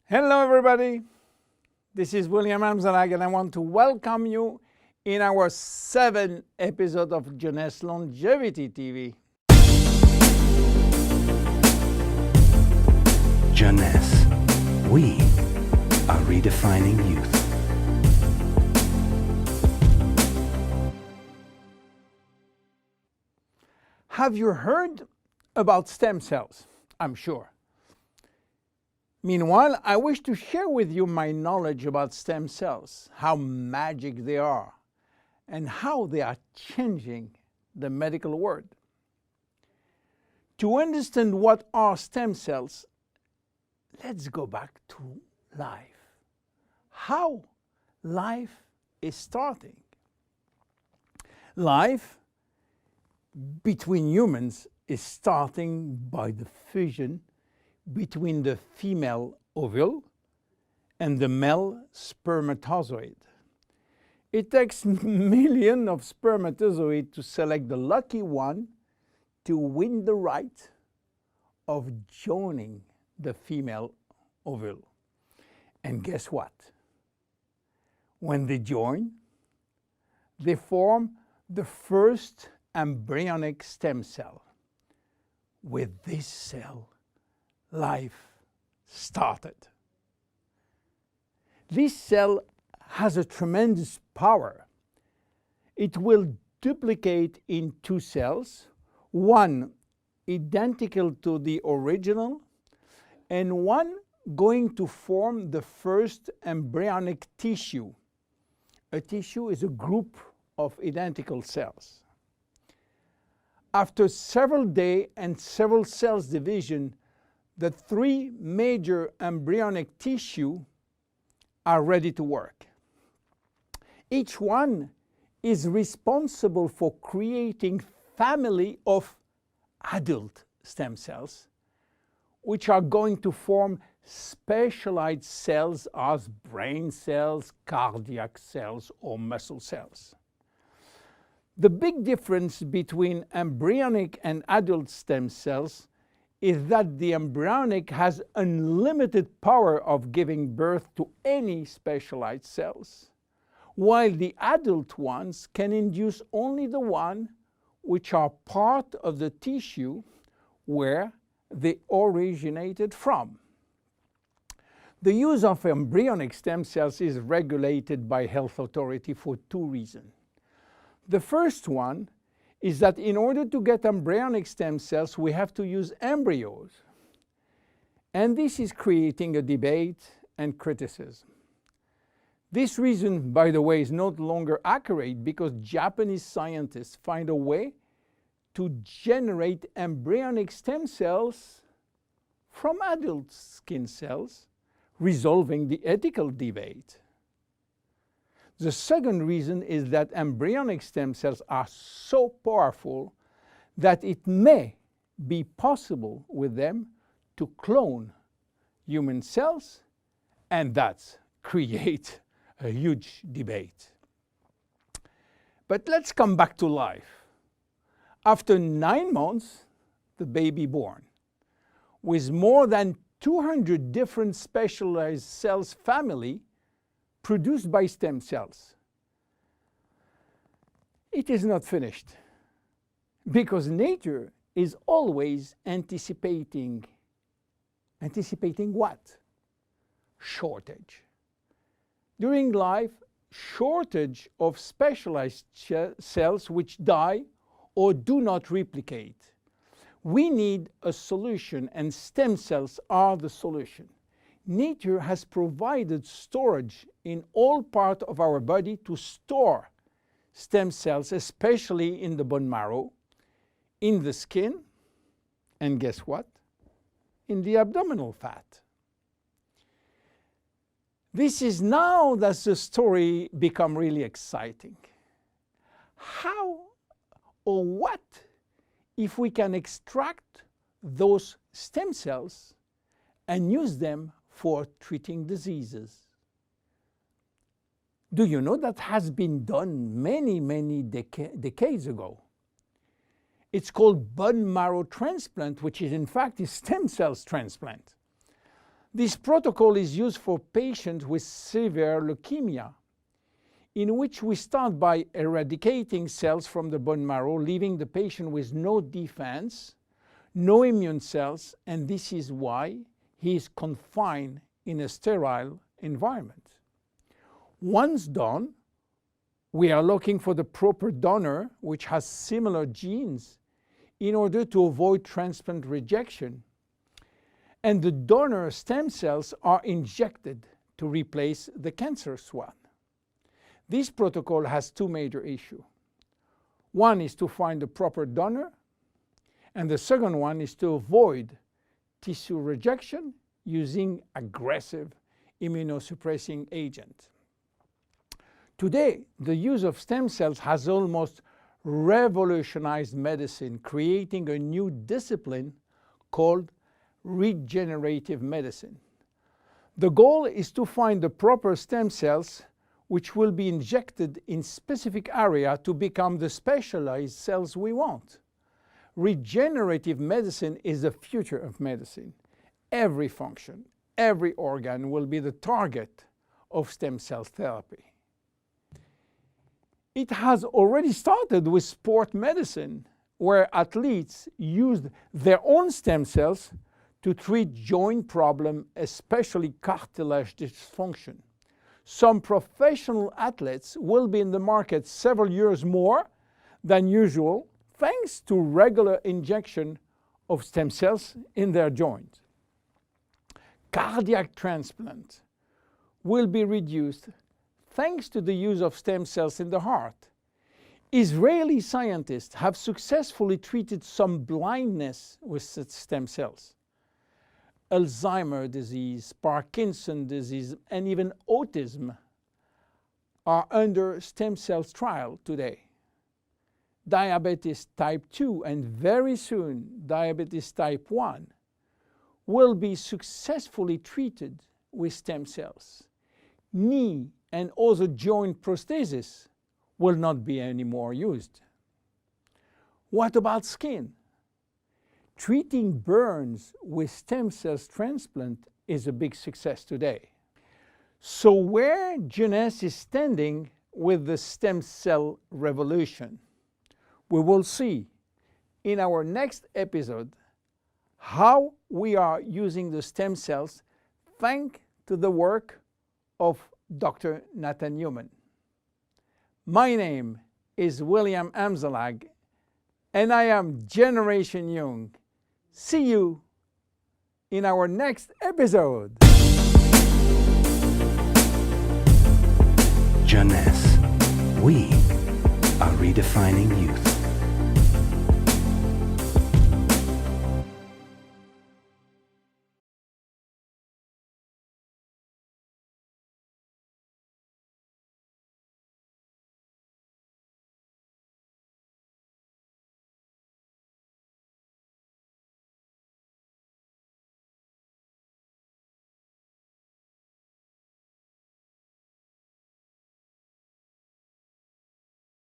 Hello everybody, this is William Amzalag and I want to welcome you in our 7th episode of Jeunesse Longevity TV. Jeunesse, we are redefining youth. Have you heard about stem cells? I'm sure. Meanwhile, I wish to share with you my knowledge about stem cells, how magic they are, and how they are changing the medical world. To understand what are stem cells, let's go back to life. How life is starting. Life between humans is starting by the fusion between the female ovule and the male spermatozoid. It takes millions of spermatozoids to select the lucky one to win the right of joining the female ovule. And guess what? When they join, they form the first embryonic stem cell. With this cell, life started. This cell has a tremendous power. It will duplicate in two cells, one identical to the original and one going to form the first embryonic tissue. A tissue is a group of identical cells. After several days and several cells division, the three major embryonic tissue are ready to work. Each one is responsible for creating family of adult stem cells, which are going to form specialized cells as brain cells, cardiac cells, or muscle cells. The big difference between embryonic and adult stem cells is that the embryonic has unlimited power of giving birth to any specialized cells, while the adult ones can induce only the one which are part of the tissue where they originated from. The use of embryonic stem cells is regulated by health authority for two reasons. The first one is that in order to get embryonic stem cells, we have to use embryos. And this is creating a debate and criticism. This reason, by the way, is no longer accurate because Japanese scientists find a way to generate embryonic stem cells from adult skin cells, resolving the ethical debate. The second reason is that embryonic stem cells are so powerful that it may be possible with them to clone human cells, and that's create a huge debate. But let's come back to life. After 9 months, the baby born, with more than 200 different specialized cells family produced by stem cells. It is not finished because nature is always anticipating what? Shortage. During life, shortage of specialized cells which die or do not replicate. We need a solution, and stem cells are the solution. Nature has provided storage in all parts of our body to store stem cells, especially in the bone marrow, in the skin, and guess what? In the abdominal fat. This is now that the story becomes really exciting. How or what if we can extract those stem cells and use them for treating diseases? Do you know that has been done many decades ago? It's called bone marrow transplant, which is in fact a stem cells transplant. This protocol is used for patients with severe leukemia, in which we start by eradicating cells from the bone marrow, leaving the patient with no defense, no immune cells, and this is why he is confined in a sterile environment. Once done, we are looking for the proper donor which has similar genes in order to avoid transplant rejection. And the donor stem cells are injected to replace the cancerous one. This protocol has two major issues. One is to find the proper donor, and the second one is to avoid tissue rejection using aggressive immunosuppressing agent. Today, the use of stem cells has almost revolutionized medicine, creating a new discipline called regenerative medicine. The goal is to find the proper stem cells which will be injected in specific area to become the specialized cells we want. Regenerative medicine is the future of medicine. Every function, every organ will be the target of stem cell therapy. It has already started with sport medicine, where athletes used their own stem cells to treat joint problems, especially cartilage dysfunction. Some professional athletes will be in the market several years more than usual, thanks to regular injection of stem cells in their joints. Cardiac transplant will be reduced thanks to the use of stem cells in the heart. Israeli scientists have successfully treated some blindness with stem cells. Alzheimer's disease, Parkinson's disease, and even autism are under stem cells trial today. Diabetes type 2 and very soon diabetes type 1 will be successfully treated with stem cells. Knee and other joint prosthesis will not be anymore used. What about skin? Treating burns with stem cells transplant is a big success today. So where Jeunesse is standing with the stem cell revolution? We will see in our next episode how we are using the stem cells thanks to the work of Dr. Nathan Newman. My name is William Amzalag, and I am Generation Young. See you in our next episode. Jeunesse. We are redefining youth.